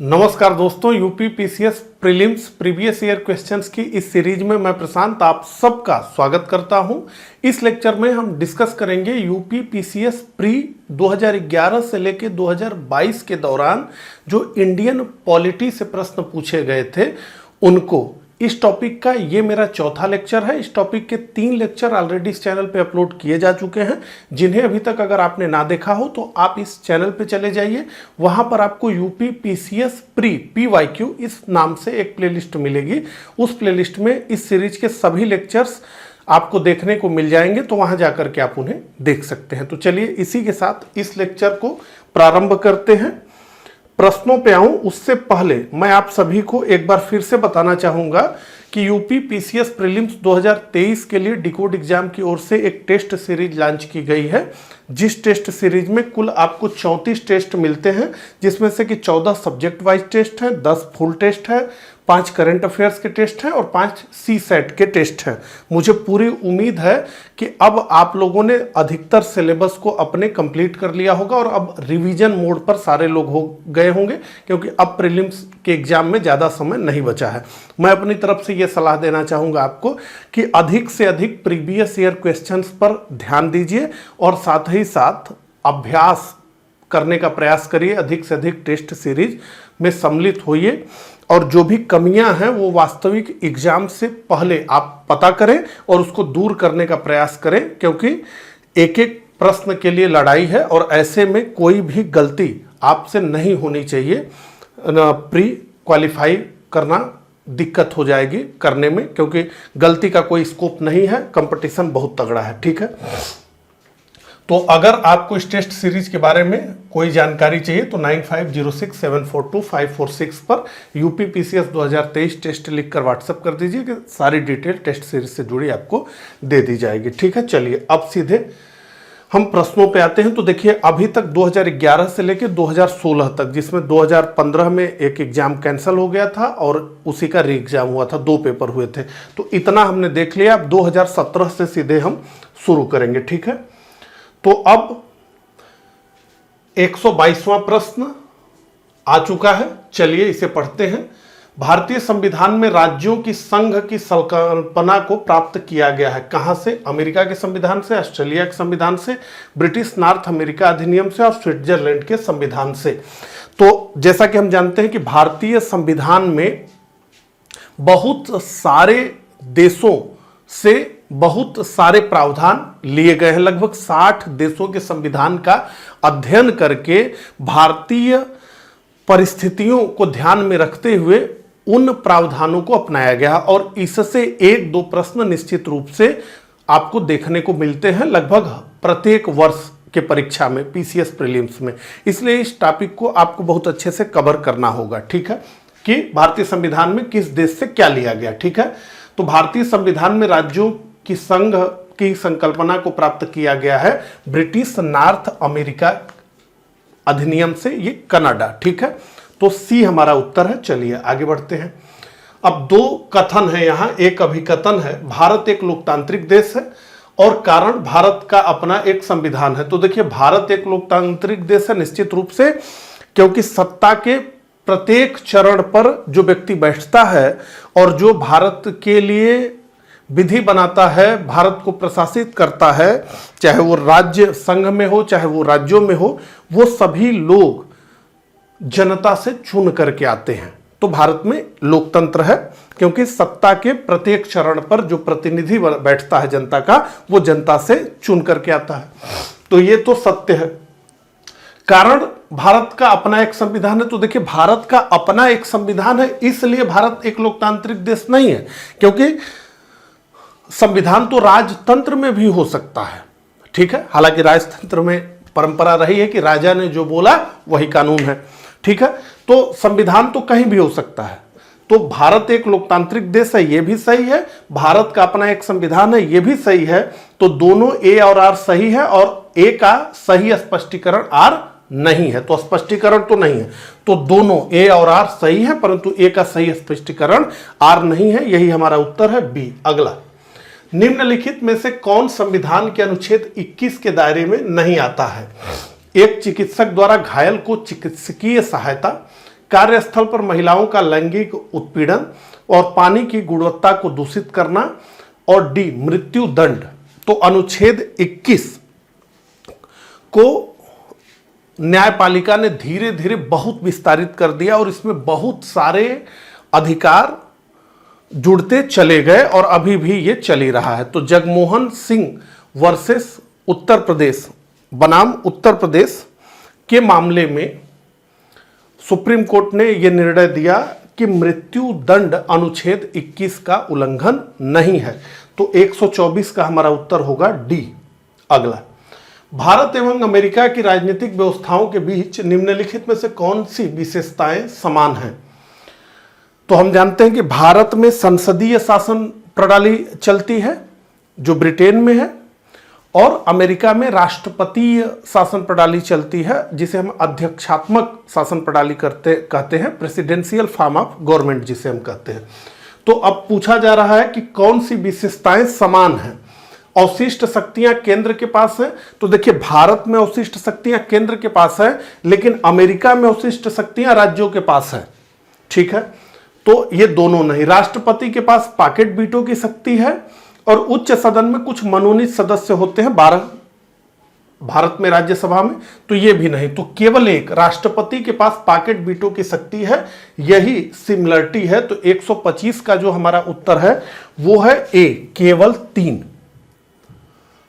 नमस्कार दोस्तों, UP PCS prelims previous year questions की इस सीरीज में मैं प्रशांत आप सबका स्वागत करता हूं। इस लेक्चर में हम डिस्कस करेंगे यूपी पीसीएस प्री 2011 से लेकर 2022 के दौरान जो इंडियन पॉलिटी से प्रश्न पूछे गए थे उनको। इस टॉपिक का ये मेरा चौथा लेक्चर है। इस टॉपिक के 3 लेक्चर ऑलरेडी इस चैनल पे अपलोड किए जा चुके हैं, जिन्हें अभी तक अगर आपने ना देखा हो तो आप इस चैनल पे चले जाइए। वहां पर आपको यूपी पीसीएस प्री PYQ इस नाम से एक प्लेलिस्ट मिलेगी। उस प्लेलिस्ट में इस सीरीज के सभी लेक्चर्स आपको देखने को मिल जाएंगे, तो वहां जाकर के आप उन्हें देख सकते हैं। तो चलिए इसी के साथ इस लेक्चर को प्रारंभ करते हैं। प्रश्नों पे आऊं उससे पहले मैं आप सभी को एक बार फिर से बताना चाहूंगा कि यूपी पीसीएस प्रीलिम्स 2023 के लिए डिकोड एग्जाम की ओर से एक टेस्ट सीरीज लॉन्च की गई है, जिस टेस्ट सीरीज में कुल आपको 34 टेस्ट मिलते हैं, जिसमें से कि 14 सब्जेक्ट वाइज टेस्ट हैं, 10 फुल टेस्ट है, 5 करंट अफेयर्स के टेस्ट हैं और 5 CSET के टेस्ट हैं। मुझे पूरी उम्मीद है कि अब आप लोगों ने अधिकतर सिलेबस को अपने कंप्लीट कर लिया होगा और अब रिवीजन मोड पर सारे लोग हो गए होंगे, क्योंकि अब प्रीलिम्स के एग्जाम में ज़्यादा समय नहीं बचा है। मैं अपनी तरफ से ये सलाह देना चाहूँगा आपको कि अधिक से अधिक प्रीवियस ईयर क्वेश्चंस पर ध्यान दीजिए और साथ ही साथ अभ्यास करने का प्रयास करिए। अधिक से अधिक टेस्ट सीरीज में सम्मिलित होइए और जो भी कमियां हैं वो वास्तविक एग्जाम से पहले आप पता करें और उसको दूर करने का प्रयास करें, क्योंकि एक एक प्रश्न के लिए लड़ाई है और ऐसे में कोई भी गलती आपसे नहीं होनी चाहिए। प्री क्वालिफाई करना दिक्कत हो जाएगी करने में, क्योंकि गलती का कोई स्कोप नहीं है, कंपटीशन बहुत तगड़ा है। ठीक है, तो अगर आपको इस टेस्ट सीरीज के बारे में कोई जानकारी चाहिए तो 9506742546 पर यूपी पीसीएस 2023 टेस्ट लिखकर व्हाट्सएप कर दीजिए कि सारी डिटेल टेस्ट सीरीज से जुड़ी आपको दे दी जाएगी। ठीक है, चलिए अब सीधे हम प्रश्नों पे आते हैं। तो देखिए, अभी तक 2011 से लेकर 2016 तक, जिसमें 2015 में एक एग्जाम कैंसिल हो गया था और उसी का री एग्जाम हुआ था, 2 पेपर हुए थे, तो इतना हमने देख लिया। अब 2017 से सीधे हम शुरू करेंगे। ठीक है, तो अब 122वां प्रश्न आ चुका है, चलिए इसे पढ़ते हैं। भारतीय संविधान में राज्यों की संघ की संकल्पना को प्राप्त किया गया है कहां से? अमेरिका के संविधान से, ऑस्ट्रेलिया के संविधान से, ब्रिटिश नॉर्थ अमेरिका अधिनियम से और स्विट्जरलैंड के संविधान से। तो जैसा कि हम जानते हैं कि भारतीय संविधान में बहुत सारे देशों से बहुत सारे प्रावधान लिए गए हैं। लगभग 60 देशों के संविधान का अध्ययन करके भारतीय परिस्थितियों को ध्यान में रखते हुए उन प्रावधानों को अपनाया गया और इससे 1-2 प्रश्न निश्चित रूप से आपको देखने को मिलते हैं लगभग प्रत्येक वर्ष के परीक्षा में, पीसीएस प्रीलिम्स में। इसलिए इस टॉपिक को आपको बहुत अच्छे से कवर करना होगा। ठीक है, कि भारतीय संविधान में किस देश से क्या लिया गया। ठीक है, तो भारतीय संविधान में राज्यों की संघ की संकल्पना को प्राप्त किया गया है ब्रिटिश नॉर्थ अमेरिका अधिनियम से, ये कनाडा। ठीक है, तो C हमारा उत्तर है। चलिए आगे बढ़ते हैं। अब 2 कथन है यहाँ, एक अभिकथन है, भारत एक लोकतांत्रिक देश है और कारण भारत का अपना एक संविधान है। तो देखिए, भारत एक लोकतांत्रिक देश है निश्चित रूप से, क्योंकि सत्ता के प्रत्येक चरण पर जो व्यक्ति बैठता है और जो भारत के लिए विधि बनाता है, भारत को प्रशासित करता है, चाहे वो राज्य संघ में हो चाहे वो राज्यों में हो, वो सभी लोग जनता से चुन करके आते हैं। तो भारत में लोकतंत्र है, क्योंकि सत्ता के प्रत्येक चरण पर जो प्रतिनिधि बैठता है जनता का, वो जनता से चुन करके आता है। तो ये तो सत्य है। कारण भारत का अपना एक संविधान है। तो देखिए, भारत का अपना एक संविधान है, इसलिए भारत एक लोकतांत्रिक देश नहीं है, क्योंकि संविधान तो राजतंत्र में भी हो सकता है। ठीक है, हालांकि राजतंत्र में परंपरा रही है कि राजा ने जो बोला वही कानून है। ठीक है, तो संविधान तो कहीं भी हो सकता है। तो भारत एक लोकतांत्रिक देश है, ये भी सही है, भारत का अपना एक संविधान है, ये भी सही है। तो दोनों A और R सही है और A का सही स्पष्टीकरण R नहीं है, तो स्पष्टीकरण तो नहीं है। तो दोनों A और R सही है, परंतु A का सही स्पष्टीकरण R नहीं है। यही हमारा उत्तर है B। अगला, निम्नलिखित में से कौन संविधान के अनुच्छेद 21 के दायरे में नहीं आता है? एक चिकित्सक द्वारा घायल को चिकित्सकीय सहायता, कार्यस्थल पर महिलाओं का लैंगिक उत्पीड़न और पानी की गुणवत्ता को दूषित करना, और डी मृत्यु दंड। तो अनुच्छेद 21 को न्यायपालिका ने धीरे धीरे बहुत विस्तारित कर दिया और इसमें बहुत सारे अधिकार जुड़ते चले गए और अभी भी ये चल ही रहा है। तो जगमोहन सिंह वर्सेस उत्तर प्रदेश बनाम उत्तर प्रदेश के मामले में सुप्रीम कोर्ट ने यह निर्णय दिया कि मृत्यु दंड अनुच्छेद 21 का उल्लंघन नहीं है। तो 124 का हमारा उत्तर होगा डी। अगला, भारत एवं अमेरिका की राजनीतिक व्यवस्थाओं के बीच निम्नलिखित में से कौन सी विशेषताएं समान हैं? तो हम जानते हैं कि भारत में संसदीय शासन प्रणाली चलती है जो ब्रिटेन में है, और अमेरिका में राष्ट्रपतीय शासन प्रणाली चलती है जिसे हम अध्यक्षात्मक शासन प्रणाली कहते हैं, प्रेसिडेंशियल फॉर्म ऑफ गवर्नमेंट जिसे हम कहते हैं। तो अब पूछा जा रहा है कि कौन सी विशेषताएं समान हैं। अवशिष्ट शक्तियां केंद्र के पास है, तो देखिए भारत में अवशिष्ट शक्तियां केंद्र के पास है, लेकिन अमेरिका में अवशिष्ट शक्तियां राज्यों के पास है। ठीक है, तो ये दोनों नहीं। राष्ट्रपति के पास पॉकेट वीटो की शक्ति है और उच्च सदन में कुछ मनोनीत सदस्य होते हैं 12 भारत में राज्यसभा में, तो ये भी नहीं। तो केवल एक राष्ट्रपति के पास पॉकेट वीटो की शक्ति है, यही सिमिलरिटी है। तो 125 का जो हमारा उत्तर है वो है ए, केवल 3।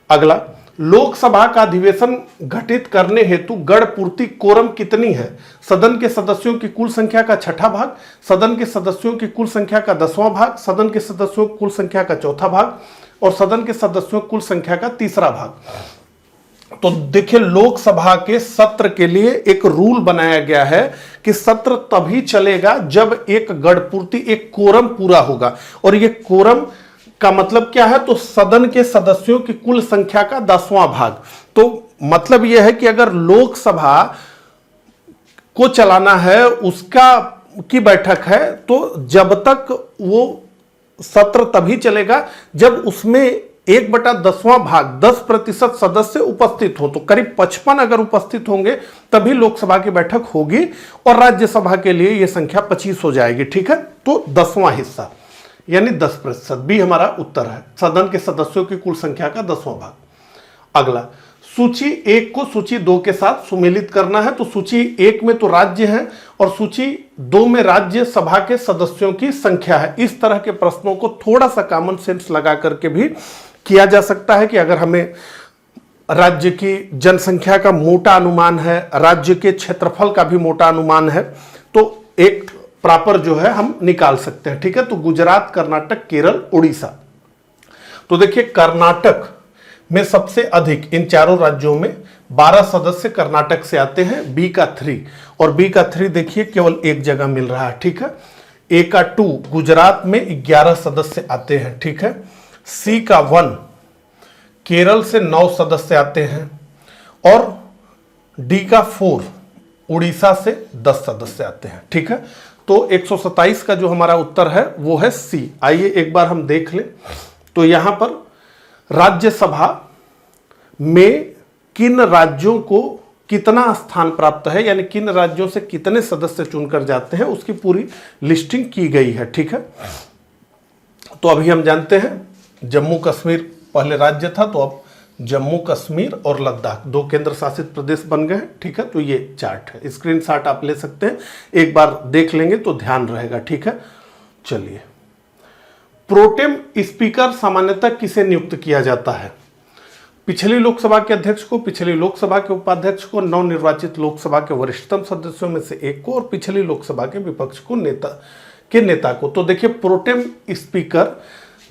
अगला, लोकसभा का अधिवेशन घटित करने हेतु गण पूर्ति कोरम कितनी है? सदन के सदस्यों की कुल संख्या का 6ठा भाग, सदन के सदस्यों की कुल संख्या का 10वां भाग, सदन के सदस्यों की कुल संख्या का 4था भाग और सदन के सदस्यों की कुल संख्या का 3रा भाग। तो देखिए लोकसभा के सत्र के लिए एक रूल बनाया गया है कि सत्र तभी चलेगा जब एक गण पूर्ति, एक कोरम पूरा होगा। और ये कोरम का मतलब क्या है? तो सदन के सदस्यों की कुल संख्या का 10वां भाग। तो मतलब यह है कि अगर लोकसभा को चलाना है, उसका की बैठक है, तो जब तक वो सत्र तभी चलेगा जब उसमें 1/10वां भाग 10% सदस्य उपस्थित हो। तो करीब 55 अगर उपस्थित होंगे तभी लोकसभा की बैठक होगी और राज्यसभा के लिए यह संख्या 25 हो जाएगी। ठीक है, तो 10वां हिस्सा यानी 10% भी हमारा उत्तर है। सदन के सदस्यों की कुल संख्या का 10वां भाग। अगला, सूची 1 को सूची 2 के साथ सुमेलित करना है। तो सूची 1 में तो राज्य है और सूची 2 में राज्यसभा के सदस्यों की संख्या है। इस तरह के प्रश्नों को थोड़ा सा कॉमन सेंस लगा करके भी किया जा सकता है कि अगर हमें राज्य की जनसंख्या का मोटा अनुमान है, राज्य के क्षेत्रफल का भी मोटा अनुमान है, तो एक प्रॉपर जो है हम निकाल सकते हैं। ठीक है, तो गुजरात, कर्नाटक, केरल, उड़ीसा। तो देखिए कर्नाटक में सबसे अधिक इन चारों राज्यों में 12 सदस्य कर्नाटक से आते हैं, बी का 3 और बी का 3 देखिए केवल एक जगह मिल रहा है। ठीक है, ए का 2 गुजरात में 11 सदस्य आते हैं। ठीक है, सी का 1 केरल से 9 सदस्य आते हैं और डी का 4 उड़ीसा से 10 सदस्य आते हैं। ठीक है, तो 127 का जो हमारा उत्तर है वो है सी। आइए एक बार हम देख लें। तो यहां पर राज्यसभा में किन राज्यों को कितना स्थान प्राप्त है, यानी किन राज्यों से कितने सदस्य चुनकर जाते हैं, उसकी पूरी लिस्टिंग की गई है। ठीक है, तो अभी हम जानते हैं जम्मू कश्मीर पहले राज्य था, तो अब जम्मू कश्मीर और लद्दाख 2 केंद्र शासित प्रदेश बन गए हैं। ठीक है, तो ये चार्ट है, स्क्रीनशॉट आप ले सकते हैं, एक बार देख लेंगे तो ध्यान रहेगा। ठीक है, चलिए, प्रोटेम स्पीकर सामान्यतः किसे नियुक्त किया जाता है? पिछली लोकसभा के अध्यक्ष को, पिछली लोकसभा के उपाध्यक्ष को, नवनिर्वाचित लोकसभा के वरिष्ठतम सदस्यों में से एक को और पिछली लोकसभा के विपक्ष को नेता को। तो देखिए प्रोटेम स्पीकर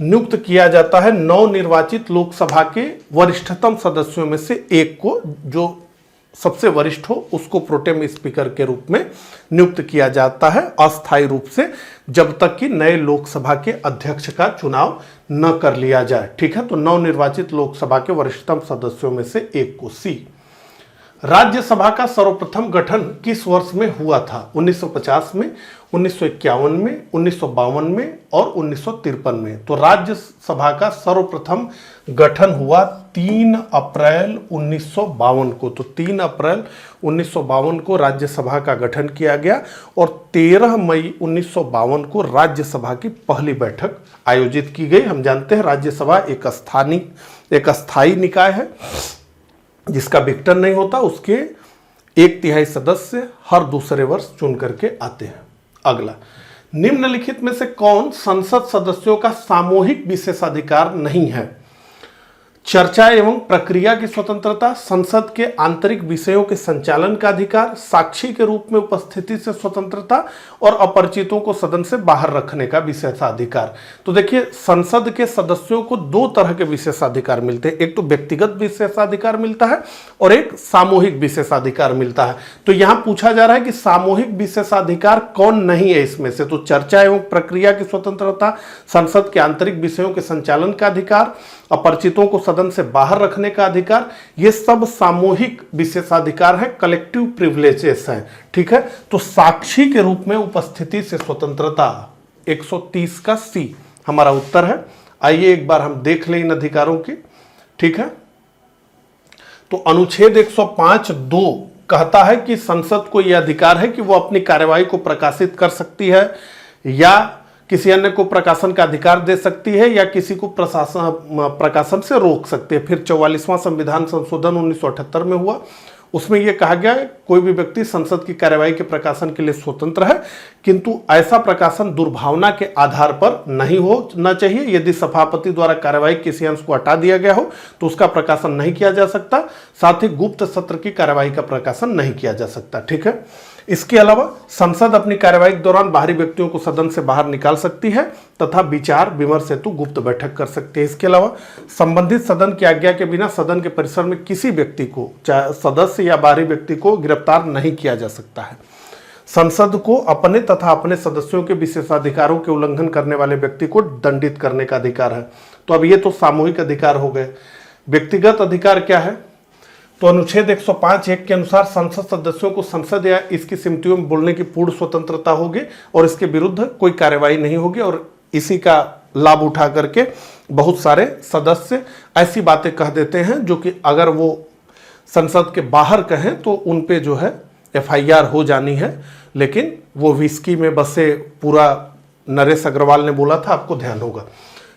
नियुक्त किया जाता है नवनिर्वाचित लोकसभा के वरिष्ठतम सदस्यों में से एक को, जो सबसे वरिष्ठ हो उसको प्रोटेम स्पीकर के रूप में नियुक्त किया जाता है अस्थायी रूप से, जब तक कि नए लोकसभा के अध्यक्ष का चुनाव न कर लिया जाए। ठीक है, तो नवनिर्वाचित लोकसभा के वरिष्ठतम सदस्यों में से एक को। सी, राज्यसभा का सर्वप्रथम गठन किस वर्ष में हुआ था? 1950 में, 1951 में, 1952 में और 1953 में। तो राज्यसभा का सर्वप्रथम गठन हुआ 3 अप्रैल 1952 को। तो 3 अप्रैल 1952 को राज्यसभा का गठन किया गया और 13 मई 1952 को राज्यसभा की पहली बैठक आयोजित की गई। हम जानते हैं राज्यसभा एक अस्थायी निकाय है जिसका विघटन नहीं होता, उसके 1/3 सदस्य हर दूसरे वर्ष चुन करके आते हैं। अगला, निम्नलिखित में से कौन संसद सदस्यों का सामूहिक विशेषाधिकार नहीं है? चर्चा एवं प्रक्रिया की स्वतंत्रता, संसद के आंतरिक विषयों के संचालन का अधिकार, साक्षी के रूप में उपस्थिति से स्वतंत्रता और अपरिचितों को सदन से बाहर रखने का विशेषाधिकार। तो देखिए, संसद के सदस्यों को 2 तरह के विशेषाधिकार मिलते हैं। एक तो व्यक्तिगत विशेषाधिकार मिलता है और एक सामूहिक विशेषाधिकार मिलता है। तो यहां पूछा जा रहा है कि सामूहिक विशेषाधिकार कौन नहीं है इसमें से? तो चर्चा एवं प्रक्रिया की स्वतंत्रता, संसद के आंतरिक विषयों के संचालन का अधिकार, अपरिचितों को सदन से बाहर रखने का अधिकार, ये सब सामूहिक विशेषाधिकार है, कलेक्टिव प्रिविलेजेस हैं। ठीक है, तो साक्षी के रूप में उपस्थिति से स्वतंत्रता 130 का सी हमारा उत्तर है। आइए एक बार हम देख लें इन अधिकारों की। ठीक है, तो अनुच्छेद 105(2) कहता है कि संसद को यह अधिकार है कि वो अपनी कार्यवाही को प्रकाशित कर सकती है या किसी अन्य को प्रकाशन का अधिकार दे सकती है या किसी को प्रकाशन से रोक सकती है। फिर 44वां संविधान संशोधन 1978 में हुआ, उसमें यह कहा गया है कोई भी व्यक्ति संसद की कार्यवाही के प्रकाशन के लिए स्वतंत्र है, किंतु ऐसा प्रकाशन दुर्भावना के आधार पर नहीं होना चाहिए। यदि सभापति द्वारा कार्यवाही किसी अंश को हटा दिया गया हो तो उसका प्रकाशन नहीं किया जा सकता। साथ ही गुप्त सत्र की कार्यवाही का प्रकाशन नहीं किया जा सकता। ठीक है, इसके अलावा संसद अपनी कार्यवाही के दौरान बाहरी व्यक्तियों को सदन से बाहर निकाल सकती है तथा विचार विमर्श हेतु गुप्त बैठक कर सकती है। इसके अलावा संबंधित सदन की आज्ञा के बिना सदन के परिसर में किसी व्यक्ति को, चाहे सदस्य या बाहरी व्यक्ति को, गिरफ्तार नहीं किया जा सकता है। संसद को अपने तथा अपने सदस्यों के विशेषाधिकारों के उल्लंघन करने वाले व्यक्ति को दंडित करने का अधिकार है। तो अब ये तो सामूहिक अधिकार हो गए। व्यक्तिगत अधिकार क्या है? तो अनुच्छेद 105(1) के अनुसार संसद सदस्यों को संसद या इसकी समितियों में बोलने की पूर्ण स्वतंत्रता होगी और इसके विरुद्ध कोई कार्यवाही नहीं होगी। और इसी का लाभ उठा करके बहुत सारे सदस्य ऐसी बातें कह देते हैं जो कि अगर वो संसद के बाहर कहें तो उन पे जो है FIR हो जानी है। लेकिन वो विस्की में बसे पूरा नरेश अग्रवाल ने बोला था, आपको ध्यान होगा।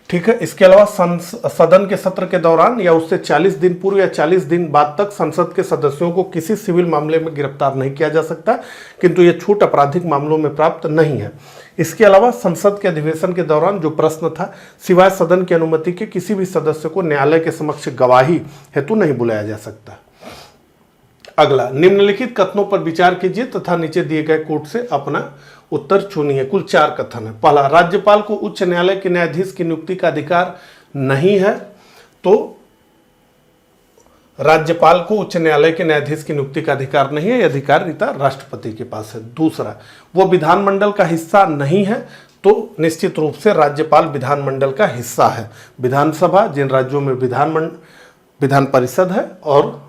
ठीक है, इसके अलावा सदन के सत्र के दौरान या उससे 40 दिन पूर्व या 40 दिन बाद तक संसद के सदस्यों को किसी सिविल मामले में गिरफ्तार नहीं किया जा सकता, किंतु यह छूट आपराधिक मामलों में प्राप्त नहीं है। इसके अलावा संसद के अधिवेशन के दौरान जो प्रश्न था, सिवाय सदन की अनुमति के किसी भी सदस्य को न्यायालय के समक्ष गवाही हेतु नहीं बुलाया जा सकता। अगला, निम्नलिखित कथनों पर विचार कीजिए तथा नीचे दिए गए कोट से अपना उत्तर चुनिए। कुल 4 कथन है। पहला, राज्यपाल को उच्च न्यायालय के न्यायाधीश की नियुक्ति का अधिकार नहीं है। तो राज्यपाल को उच्च न्यायालय के न्यायाधीश की नियुक्ति का अधिकार नहीं है, यह अधिकारिता राष्ट्रपति के पास है। दूसरा, वो विधानमंडल का हिस्सा नहीं है। तो निश्चित रूप से राज्यपाल विधानमंडल का हिस्सा है। विधानसभा, जिन राज्यों में विधान परिषद है और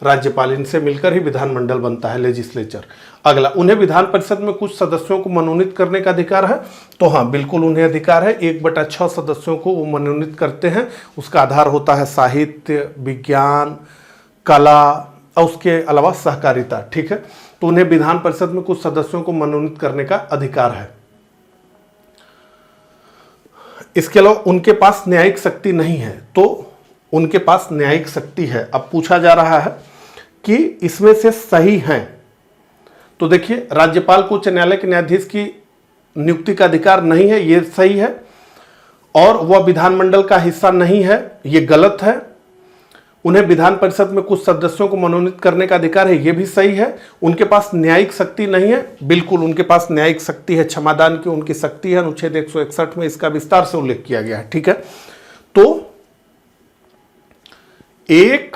राज्यपाल, इनसे मिलकर ही विधानमंडल बनता है, लेजिस्लेचर। अगला, उन्हें विधान परिषद में कुछ सदस्यों को मनोनीत करने का अधिकार है। तो हाँ, बिल्कुल उन्हें अधिकार है। 1/6 सदस्यों को वो मनोनीत करते हैं। उसका आधार होता है साहित्य, विज्ञान, कला और उसके अलावा सहकारिता। ठीक है, तो उन्हें विधान परिषद में कुछ सदस्यों को मनोनीत करने का अधिकार है। इसके अलावा उनके पास न्यायिक शक्ति नहीं है। तो उनके पास न्यायिक शक्ति है। अब पूछा जा रहा है कि इसमें से सही है। तो देखिए, राज्यपाल को उच्च न्यायालय के न्यायाधीश की नियुक्ति का अधिकार नहीं है, यह सही है। और वह विधानमंडल का हिस्सा नहीं है, यह गलत है। उन्हें विधान परिषद में कुछ सदस्यों को मनोनीत करने का अधिकार है, यह भी सही है। उनके पास न्यायिक शक्ति नहीं है, बिल्कुल उनके पास न्यायिक शक्ति है। क्षमादान की उनकी शक्ति है। अनुच्छेद 161 में इसका विस्तार से उल्लेख किया गया है। ठीक है, तो 1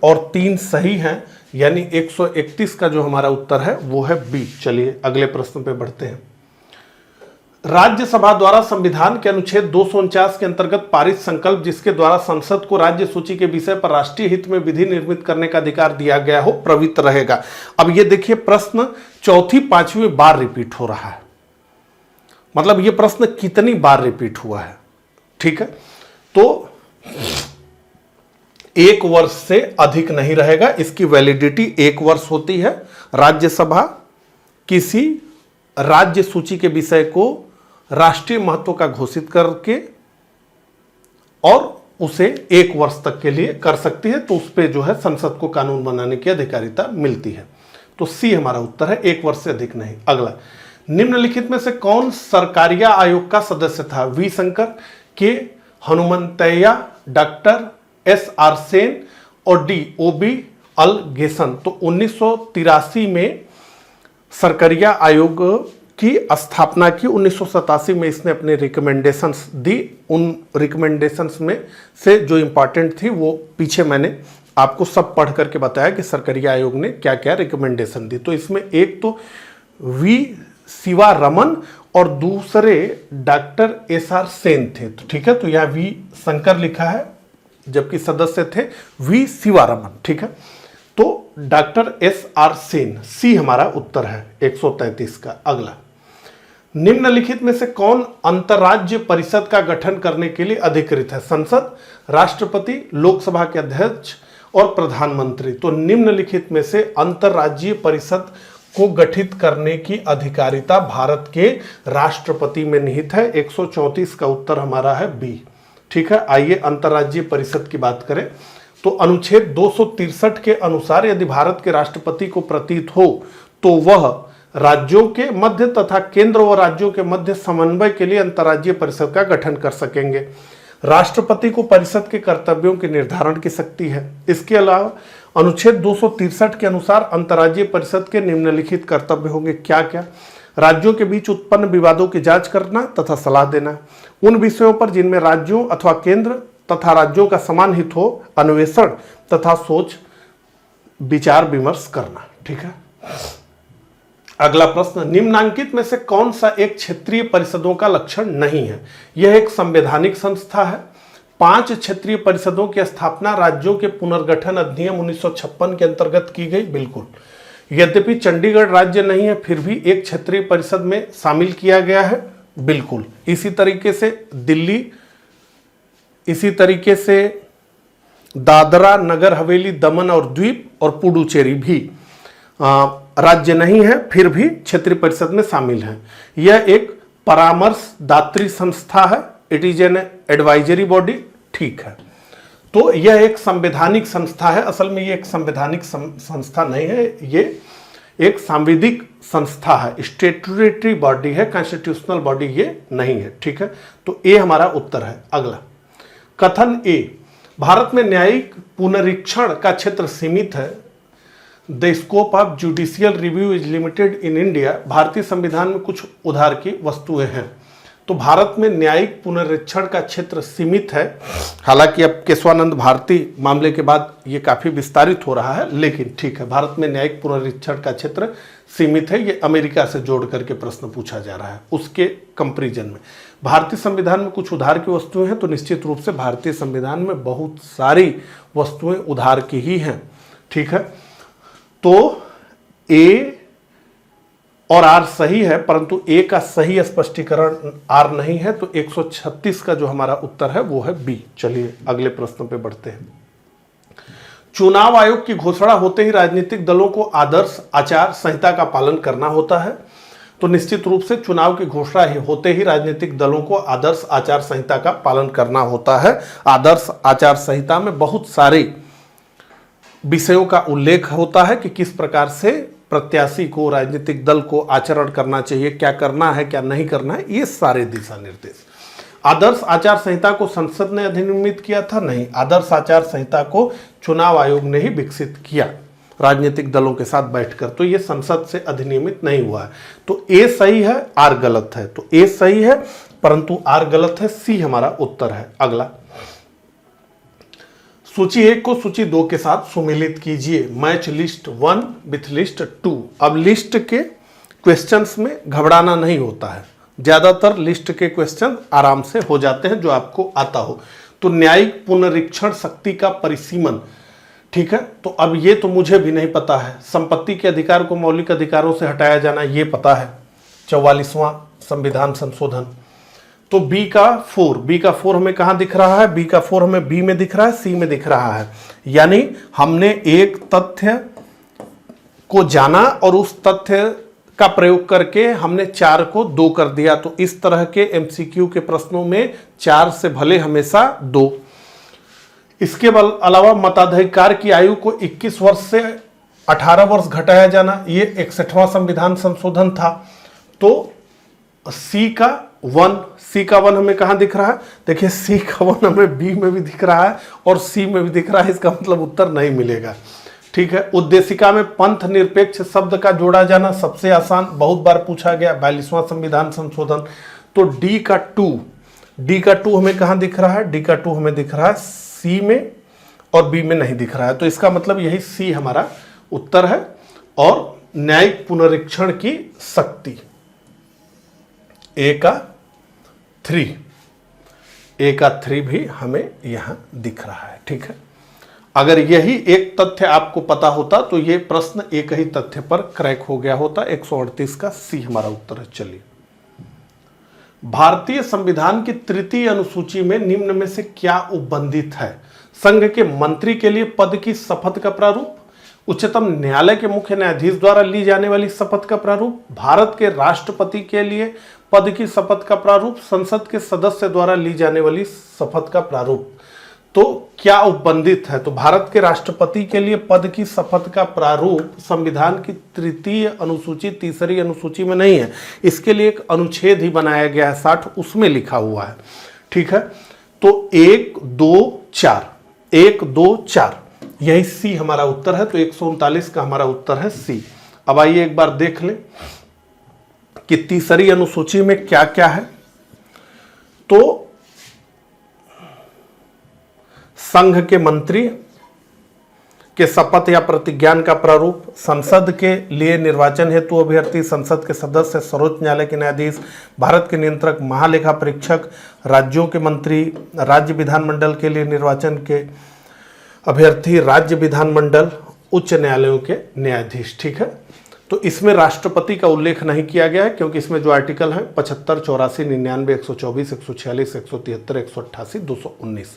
और 3 सही है, यानी 131 का जो हमारा उत्तर है वो है बी। चलिए अगले प्रश्न पे बढ़ते हैं। राज्यसभा द्वारा संविधान के अनुच्छेद 249 के अंतर्गत पारित संकल्प जिसके द्वारा संसद को राज्य सूची के विषय पर राष्ट्रीय हित में विधि निर्मित करने का अधिकार दिया गया हो प्रवृत्त रहेगा। अब ये देखिए प्रश्न चौथी पांचवी बार रिपीट हो रहा है, मतलब ये प्रश्न कितनी बार रिपीट हुआ है। ठीक है, तो 1 वर्ष से अधिक नहीं रहेगा, इसकी वैलिडिटी 1 वर्ष होती है। राज्यसभा किसी राज्य सूची के विषय को राष्ट्रीय महत्व का घोषित करके और उसे 1 वर्ष तक के लिए कर सकती है, तो उस पर जो है संसद को कानून बनाने की अधिकारिता मिलती है। तो सी हमारा उत्तर है, 1 वर्ष से अधिक नहीं। अगला, निम्नलिखित में से कौन सरकारिया आयोग का सदस्य था? वी शंकर, के हनुमंतैया, डॉक्टर SR सेन और डी OB अलगेसन। तो 1983 में सरकारिया आयोग की स्थापना की, 1987 में इसने अपने रिकमेंडेशंस दी। उन रिकमेंडेशंस में से जो इंपॉर्टेंट थी वो पीछे मैंने आपको सब पढ़ करके बताया कि सरकारिया आयोग ने क्या क्या रिकमेंडेशन दी। तो इसमें एक तो वी शिवारमन और दूसरे डॉक्टर SR सेन थे। तो ठीक है, तो यह वी शंकर लिखा है जबकि सदस्य थे वी शिवारमन। ठीक है, तो डॉक्टर SR सेन, सी हमारा उत्तर है 133 का। अगला, निम्नलिखित में से कौन अंतर्राज्य परिषद का गठन करने के लिए अधिकृत है? संसद, राष्ट्रपति, लोकसभा के अध्यक्ष और प्रधानमंत्री। तो निम्नलिखित में से अंतर्राज्यीय परिषद को गठित करने की अधिकारिता भारत के राष्ट्रपति में निहित है। 134 का उत्तर हमारा है बी। ठीक है, आइए अंतर्राज्यीय परिषद की बात करें। तो अनुच्छेद 263 के अनुसार यदि भारत के राष्ट्रपति को प्रतीत हो तो वह राज्यों के मध्य तथा केंद्र व राज्यों के मध्य समन्वय के लिए अंतर्राज्यीय परिषद का गठन कर सकेंगे। राष्ट्रपति को परिषद के कर्तव्यों के निर्धारण की शक्ति है। इसके अलावा अनुच्छेद 263 के अनुसार अंतर्राज्यीय परिषद के निम्नलिखित कर्तव्य होंगे। क्या क्या? राज्यों के बीच उत्पन्न विवादों की जांच करना तथा सलाह देना, उन विषयों पर जिनमें राज्यों अथवा केंद्र तथा राज्यों का समान हित हो अन्वेषण तथा सोच विचार विमर्श करना। ठीक है, अगला प्रश्न, निम्नांकित में से कौन सा एक क्षेत्रीय परिषदों का लक्षण नहीं है? यह एक संवैधानिक संस्था है। 5 क्षेत्रीय परिषदों की स्थापना राज्यों के पुनर्गठन अधिनियम 1956 के अंतर्गत की गई। बिल्कुल, यद्यपि चंडीगढ़ राज्य नहीं है फिर भी एक क्षेत्रीय परिषद में शामिल किया गया है। बिल्कुल, इसी तरीके से दिल्ली, इसी तरीके से दादरा नगर हवेली, दमन और द्वीप और पुडुचेरी भी राज्य नहीं है फिर भी क्षेत्रीय परिषद में शामिल है। यह एक परामर्शदात्री संस्था है। It is an advisory body. ठीक है, तो यह एक संवैधानिक संस्था है। असल में ये एक संवैधानिक संस्था नहीं है, ये एक सांविधिक संस्था है, स्टैट्यूटरी बॉडी है, कॉन्स्टिट्यूशनल बॉडी ये नहीं है। ठीक है, तो ए हमारा उत्तर है। अगला, कथन ए, भारत में न्यायिक पुनरीक्षण का क्षेत्र सीमित है। The scope of judicial review is limited in India. भारतीय संविधान में कुछ उधार की वस्तुएं हैं। तो भारत में न्यायिक पुनरीक्षण का क्षेत्र सीमित है। हालांकि अब केशवानंद भारती मामले के बाद ये काफी विस्तारित हो रहा है, लेकिन ठीक है, भारत में न्यायिक पुनरीक्षण का क्षेत्र सीमित है। ये अमेरिका से जोड़ करके प्रश्न पूछा जा रहा है, उसके कंपैरिजन में। भारतीय संविधान में कुछ उधार की वस्तुएं हैं, तो निश्चित रूप से भारतीय संविधान में बहुत सारी वस्तुएं उधार की ही हैं। ठीक है, तो ए और आर सही है, परंतु ए का सही स्पष्टीकरण आर नहीं है। तो 136 का जो हमारा उत्तर है वो है बी। चलिए अगले प्रश्न पे बढ़ते हैं। चुनाव आयोग की घोषणा होते ही राजनीतिक दलों को आदर्श आचार संहिता का पालन करना होता है। तो निश्चित रूप से चुनाव की घोषणा होते ही राजनीतिक दलों को आदर्श आचार संहिता का पालन करना होता है। आदर्श आचार संहिता में बहुत सारे विषयों का उल्लेख होता है कि किस प्रकार से प्रत्याशी को, राजनीतिक दल को आचरण करना चाहिए, क्या करना है क्या नहीं करना है, ये सारे दिशा निर्देश। आदर्श आचार संहिता को संसद ने अधिनियमित किया था? नहीं, आदर्श आचार संहिता को चुनाव आयोग ने ही विकसित किया राजनीतिक दलों के साथ बैठकर। तो ये संसद से अधिनियमित नहीं हुआ है। तो ए सही है, आर गलत है। तो ए सही है परंतु आर गलत है, सी हमारा उत्तर है। अगला, सूची 1 को सूची 2 के साथ सुमेलित कीजिए। Match list 1 with list 2। अब लिस्ट के क्वेश्चंस में घबराना नहीं होता है, ज्यादातर लिस्ट के क्वेश्चन आराम से हो जाते हैं जो आपको आता हो। तो न्यायिक पुनरीक्षण शक्ति का परिसीमन, ठीक है, तो अब ये तो मुझे भी नहीं पता है। संपत्ति के अधिकार को मौलिक अधिकारों से हटाया जाना, ये पता है, 44वां संविधान संशोधन। तो बी का 4 हमें कहां दिख रहा है? बी का 4 हमें बी में दिख रहा है, सी में दिख रहा है। यानी हमने एक तथ्य को जाना और उस तथ्य का प्रयोग करके हमने 4 को 2 कर दिया। तो इस तरह के एमसीक्यू के प्रश्नों में 4 से भले हमेशा 2। इसके अलावा मताधिकार की आयु को 21 वर्ष से 18 वर्ष घटाया जाना, ये 61वां संविधान संशोधन था। तो सी का 1 हमें कहां दिख रहा है? देखिए सी का 1 हमें बी में भी दिख रहा है और सी में भी दिख रहा है, इसका मतलब उत्तर नहीं मिलेगा, ठीक है। उद्देशिका में पंथ निरपेक्ष शब्द का जोड़ा जाना सबसे आसान, बहुत बार पूछा गया, 42वां संविधान संशोधन। तो डी का 2 हमें कहां दिख रहा है? डी का 2 हमें दिख रहा है सी में और बी में नहीं दिख रहा है। तो इसका मतलब यही सी हमारा उत्तर है। और न्यायिक पुनरीक्षण की शक्ति ए का 3 भी हमें यहां दिख रहा है, ठीक है। अगर यही एक तथ्य आपको पता होता तो ये प्रश्न एक ही तथ्य पर क्रैक हो गया होता। 138 का सी हमारा उत्तर है। चलिए, भारतीय संविधान की 3य अनुसूची में निम्न में से क्या उपबंधित है? संघ के मंत्री के लिए पद की शपथ का प्रारूप, उच्चतम न्यायालय के मुख्य न्यायाधीश द्वारा ली जाने वाली शपथ का प्रारूप, भारत के राष्ट्रपति के लिए पद की शपथ का प्रारूप, संसद के सदस्य द्वारा ली जाने वाली शपथ का प्रारूप। तो क्या उपबंधित है? तो भारत के राष्ट्रपति के लिए पद की शपथ का प्रारूप संविधान की 3य अनुसूची 3री अनुसूची में नहीं है, इसके लिए एक अनुच्छेद ही बनाया गया है 60, उसमें लिखा हुआ है, ठीक है। तो 1, 2, 4 यही सी हमारा उत्तर है। तो 139 का हमारा उत्तर है सी। अब आइए एक बार देख लें कि 3री अनुसूची में क्या क्या है। तो संघ के मंत्री के शपथ या प्रतिज्ञान का प्रारूप, संसद के लिए निर्वाचन हेतु अभ्यर्थी, संसद के सदस्य, सर्वोच्च न्यायालय के न्यायाधीश, भारत के नियंत्रक, महालेखा परीक्षक, राज्यों के मंत्री, राज्य विधानमंडल के लिए निर्वाचन के अभ्यर्थी, राज्य विधानमंडल, उच्च न्यायालयों के न्यायाधीश, ठीक है। तो इसमें राष्ट्रपति का उल्लेख नहीं किया गया है क्योंकि इसमें जो आर्टिकल है 75, 84, 99, 124, 146, 173, 188, 219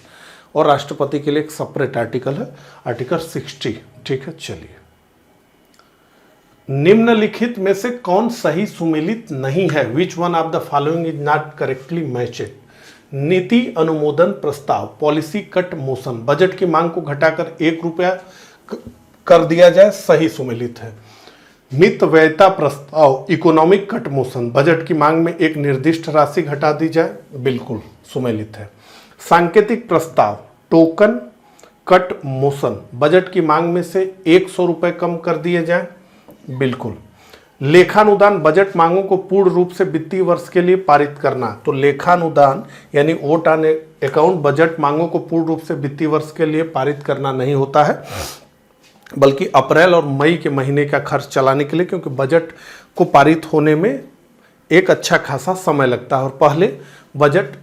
और राष्ट्रपति के लिए एक सेपरेट आर्टिकल है, आर्टिकल 60, ठीक है। चलिए, निम्नलिखित में से कौन सही सुमेलित नहीं है? Which one of the following is not correctly matched? नीति अनुमोदन प्रस्ताव, पॉलिसी कट मोशन, बजट की मांग को घटाकर 1 रुपया कर दिया जाए, सही सुमेलित है। नित्य व्ययता प्रस्ताव, इकोनॉमिक कट मोशन, बजट की मांग में एक निर्दिष्ट राशि घटा दी जाए, बिल्कुल सुमेलित है। सांकेतिक प्रस्ताव, टोकन कट मोशन, बजट की मांग में से 100 रुपए कम कर दिए जाए, बिल्कुल। लेखानुदान, बजट मांगों को पूर्ण रूप से वित्तीय वर्ष के लिए पारित करना, तो लेखानुदान यानी वोट ऑन अकाउंट बजट मांगों को पूर्ण रूप से वित्तीय वर्ष के लिए पारित करना नहीं होता है, बल्कि अप्रैल और मई के महीने का खर्च चलाने के लिए, क्योंकि बजट को पारित होने में एक अच्छा खासा समय लगता है और पहले बजट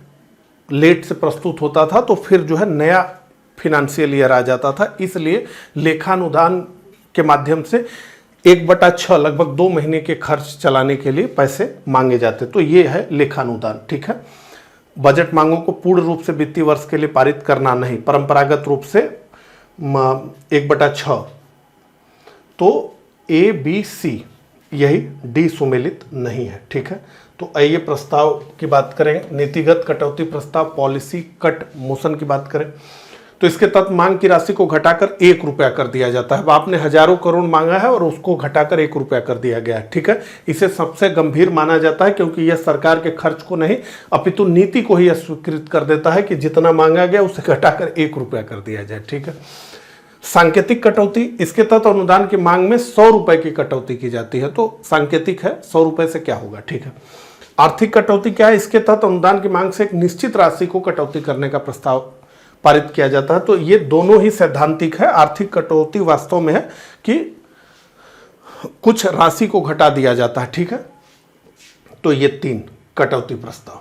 लेट से प्रस्तुत होता था तो फिर जो है नया फिनेंशियल ईयर आ जाता था, इसलिए लेखानुदान के माध्यम से 1/6 लगभग 2 महीने के खर्च चलाने के लिए पैसे मांगे जाते। तो ये है लेखानुदान, ठीक है। बजट मांगों को पूर्ण रूप से वित्तीय वर्ष के लिए पारित करना नहीं, परंपरागत रूप से 1/6। तो ए बी सी यही डी सुमेलित नहीं है, ठीक है। तो आइए प्रस्ताव की बात करें, नीतिगत कटौती प्रस्ताव, पॉलिसी कट मोशन की बात करें तो इसके तहत मांग की राशि को घटाकर 1 रुपया कर दिया जाता है। अब आपने हजारों करोड़ मांगा है और उसको घटाकर 1 रुपया कर दिया गया है, ठीक है। इसे सबसे गंभीर माना जाता है क्योंकि यह सरकार के खर्च को नहीं अपितु नीति को ही यह स्वीकृत कर देता है कि जितना मांगा गया उसे घटाकर 1 रुपया कर दिया जाए, ठीक है। सांकेतिक कटौती, इसके तहत अनुदान की मांग में 100 रुपए की कटौती की जाती है, तो सांकेतिक है, 100 रुपए से क्या होगा, ठीक है। आर्थिक कटौती क्या है? इसके तहत अनुदान की मांग से एक निश्चित राशि को कटौती करने का प्रस्ताव पारित किया जाता है। तो ये दोनों ही सैद्धांतिक है। आर्थिक कटौती वास्तव में है कि कुछ राशि को घटा दिया जाता है, ठीक है। तो ये 3 कटौती प्रस्ताव।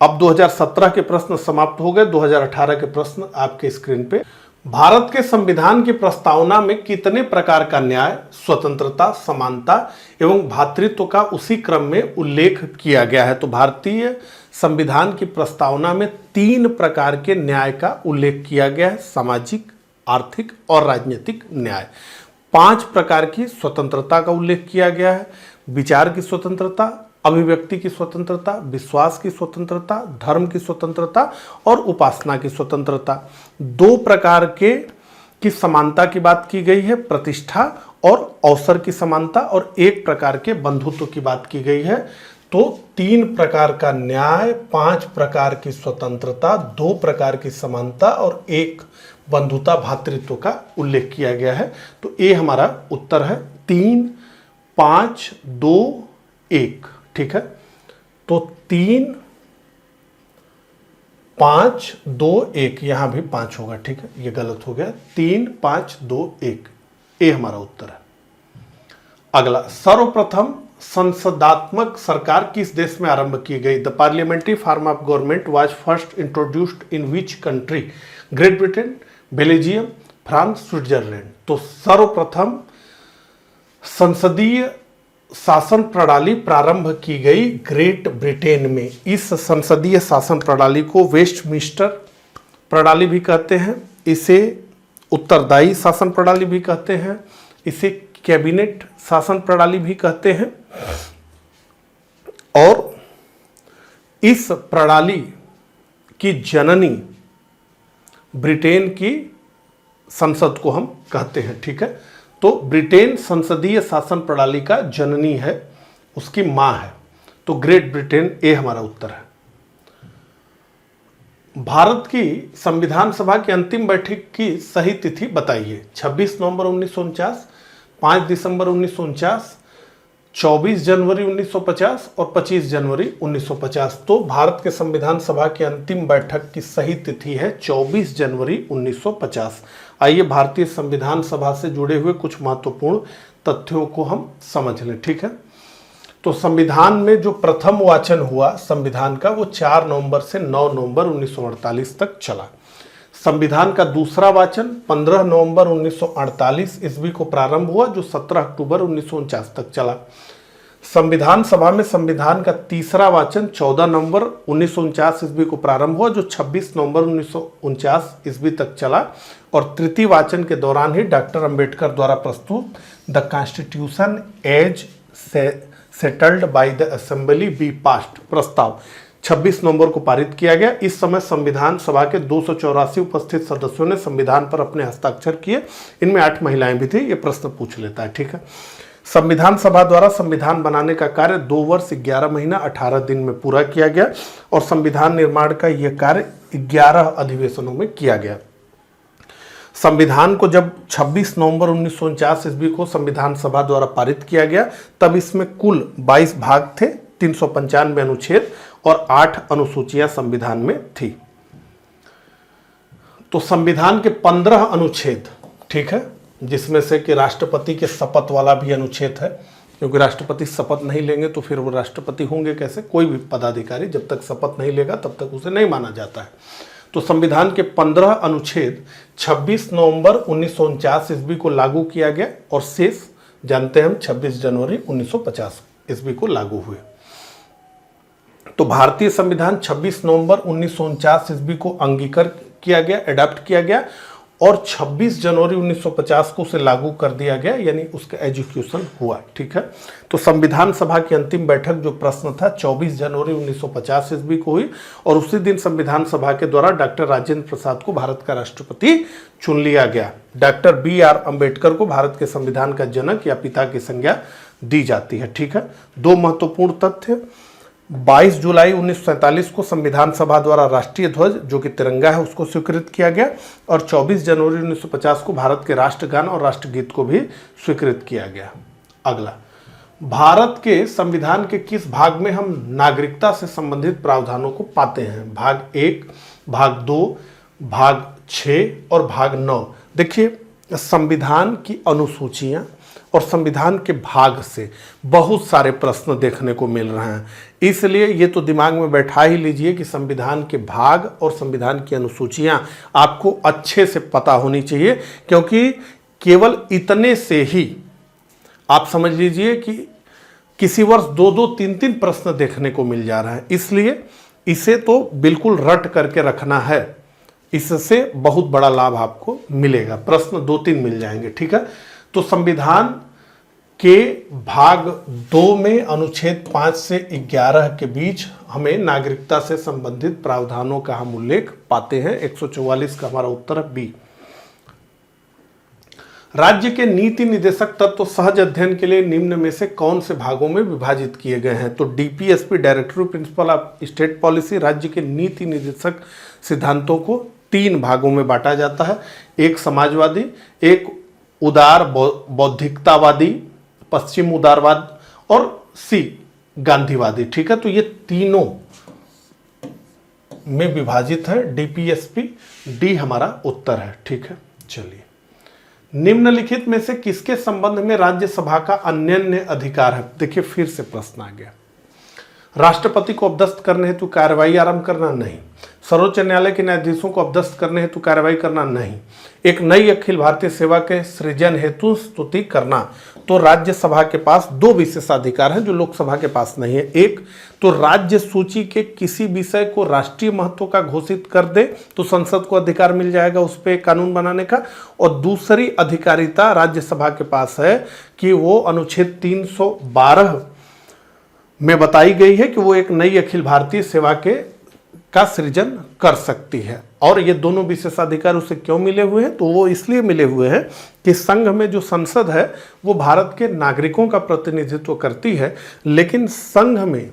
अब 2017 के प्रश्न समाप्त हो गए, 2018 के प्रश्न आपके स्क्रीन पे। भारत के संविधान की प्रस्तावना में कितने प्रकार का न्याय, स्वतंत्रता, समानता एवं भ्रातृत्व का उसी क्रम में उल्लेख किया गया है? तो भारतीय संविधान की प्रस्तावना में 3 प्रकार के न्याय का उल्लेख किया गया है, सामाजिक, आर्थिक और राजनीतिक न्याय। 5 प्रकार की स्वतंत्रता का उल्लेख किया गया है, विचार की स्वतंत्रता, अभिव्यक्ति की स्वतंत्रता, विश्वास की स्वतंत्रता, धर्म की स्वतंत्रता और उपासना की स्वतंत्रता। 2 प्रकार की समानता की बात की गई है, प्रतिष्ठा और अवसर की समानता, और 1 प्रकार के बंधुत्व की बात की गई है। तो 3 प्रकार का न्याय, 5 प्रकार की स्वतंत्रता, 2 प्रकार की समानता और 1 बंधुता भातृत्व का उल्लेख किया गया है। तो ये हमारा उत्तर है 3, 5, 2, 1। ठीक है, तो 3, 5, 2, 1, यहां भी 5 होगा। ठीक है, ये गलत हो गया, 3, 5, 2, 1, ये हमारा उत्तर है। अगला, सर्वप्रथम संसदात्मक सरकार किस देश में आरंभ की गई? The parliamentary form of government was first introduced in which country? Great Britain, Belgium, France, Switzerland. तो सर्वप्रथम संसदीय शासन प्रणाली प्रारंभ की गई ग्रेट ब्रिटेन में। इस संसदीय शासन प्रणाली को वेस्टमिंस्टर प्रणाली भी कहते हैं, इसे उत्तरदायी शासन प्रणाली भी कहते हैं, इसे कैबिनेट शासन प्रणाली भी कहते हैं। और इस प्रणाली की जननी ब्रिटेन की संसद को हम कहते हैं। ठीक है, तो ब्रिटेन संसदीय शासन प्रणाली का जननी है, उसकी मां है। तो ग्रेट ब्रिटेन, ये हमारा उत्तर है। भारत की संविधान सभा की अंतिम बैठक की सही तिथि बताइए? 26 नवंबर 1949, 5 दिसंबर 1949, 24 जनवरी 1950 और 25 जनवरी 1950। तो भारत के संविधान सभा की अंतिम बैठक की सही तिथि है 24 जनवरी 1950। आइए भारतीय संविधान सभा से जुड़े हुए कुछ महत्वपूर्ण तथ्यों को हम समझ लें। ठीक है, तो संविधान में जो प्रथम वाचन हुआ संविधान का, वो 4 नवंबर से 9 नवंबर 1948 तक चला। संविधान का दूसरा वाचन 15 नवंबर 1948 ईस्वी को प्रारंभ हुआ, जो 17 अक्टूबर 1949 तक चला। संविधान सभा में संविधान का तीसरा वाचन 14 नवंबर 1949 ईस्वी को प्रारंभ हुआ, जो 26 नवंबर 1949 ईस्वी तक चला। और तृतीय वाचन के दौरान ही डॉक्टर अंबेडकर द्वारा प्रस्तुत the constitution as settled by the assembly be passed प्रस्ताव 26 नवंबर को पारित किया गया। इस समय संविधान सभा के 284 उपस्थित सदस्यों ने संविधान पर अपने हस्ताक्षर किए, इनमें 8 महिलाएं भी थी। ये प्रश्न पूछ लेता है। ठीक है, संविधान सभा द्वारा संविधान बनाने का कार्य 2 वर्ष 11 महीना 18 दिन में पूरा किया गया और संविधान निर्माण का यह कार्य 11 अधिवेशनों में किया गया। संविधान को जब 26 नवंबर 1949 ईस्वी को संविधान सभा द्वारा पारित किया गया, तब इसमें कुल 22 भाग थे, 395 अनुच्छेद और 8 अनुसूचियां संविधान में थी। तो संविधान के 15 अनुच्छेद, ठीक है, जिसमें से कि राष्ट्रपति के शपथ वाला भी अनुच्छेद है, क्योंकि राष्ट्रपति शपथ नहीं लेंगे तो फिर वो राष्ट्रपति होंगे कैसे? कोई भी पदाधिकारी जब तक शपथ नहीं लेगा तब तक उसे नहीं माना जाता है। तो संविधान के 15 अनुच्छेद 26 नवंबर 1949 ईस्वी को लागू किया गया और शेष जानते हैं हम 26 जनवरी 1950 ईस्वी को लागू हुए। तो भारतीय संविधान 26 नवंबर 1949 ईस्वी को अंगीकार किया गया, एडॉप्ट किया गया और 26 जनवरी 1950 को उसे लागू कर दिया गया, यानी उसका एजुकेशन हुआ। ठीक है, तो संविधान सभा की अंतिम बैठक जो प्रश्न था 24 जनवरी 1950 ईस्वी को हुई और उसी दिन संविधान सभा के द्वारा डॉक्टर राजेंद्र प्रसाद को भारत का राष्ट्रपति चुन लिया गया। डॉक्टर BR अम्बेडकर को भारत के संविधान का जनक या पिता की संज्ञा दी जाती है। ठीक है, 2 महत्वपूर्ण तथ्य। 22 जुलाई 1947 को संविधान सभा द्वारा राष्ट्रीय ध्वज जो कि तिरंगा है उसको स्वीकृत किया गया और 24 जनवरी 1950 को भारत के राष्ट्रगान और राष्ट्रगीत को भी स्वीकृत किया गया। अगला, भारत के संविधान के किस भाग में हम नागरिकता से संबंधित प्रावधानों को पाते हैं? भाग 1, भाग 2, भाग 6 और भाग 9। देखिए, संविधान की अनुसूचियां और संविधान के भाग से बहुत सारे प्रश्न देखने को मिल रहे हैं। इसलिए ये तो दिमाग में बैठा ही लीजिए कि संविधान के भाग और संविधान की अनुसूचियां आपको अच्छे से पता होनी चाहिए, क्योंकि केवल इतने से ही आप समझ लीजिए कि किसी वर्ष 2-2, 3-3 प्रश्न देखने को मिल जा रहा है। इसलिए इसे तो बिल्कुल रट करके रखना है, इससे बहुत बड़ा लाभ आपको मिलेगा। प्रश्न 2-3 मिल जाएंगे, ठीक है। तो संविधान के भाग 2 में अनुच्छेद 5 से 11 के बीच हमें नागरिकता से संबंधित प्रावधानों का हम उल्लेख पाते हैं। 144 का हमारा उत्तर है बी। राज्य के नीति निदेशक तत्व सहज अध्ययन के लिए निम्न में से कौन से भागों में विभाजित किए गए हैं? तो DPSP, directory principle of state policy, राज्य के नीति निदेशक सिद्धांतों को 3 भागों में बांटा जाता है। एक समाजवादी, एक उदार बौद्धिकतावादी, पश्चिम उदारवाद, और सी गांधीवादी, ठीक है। तो ये तीनों में विभाजित है डीपीएसपी। डी हमारा उत्तर है, ठीक है। चलिए, निम्नलिखित में से किसके संबंध में राज्यसभा का अन्य अधिकार है? देखिए फिर से प्रश्न आ गया। राष्ट्रपति को अपदस्थ करने हेतु कार्रवाई आरंभ करना? नहीं। सर्वोच्च न्यायालय के न्यायाधीशों को अपदस्थ करने हेतु कार्रवाई करना? नहीं। एक नई अखिल भारतीय सेवा के सृजन हेतु स्तुति करना? तो राज्यसभा के पास 2 विशेषाधिकार हैं जो लोकसभा के पास नहीं है। एक तो राज्य सूची के किसी विषय को राष्ट्रीय महत्व का घोषित कर दे तो संसद को अधिकार मिल जाएगा उस पर कानून बनाने का, और दूसरी अधिकारिता राज्यसभा के पास है कि वो अनुच्छेद 312 में बताई गई है कि वो एक नई अखिल भारतीय सेवा का सृजन कर सकती है। और ये दोनों विशेषाधिकार उसे क्यों मिले हुए हैं? तो वो इसलिए मिले हुए हैं कि संघ में जो संसद है वो भारत के नागरिकों का प्रतिनिधित्व करती है, लेकिन संघ में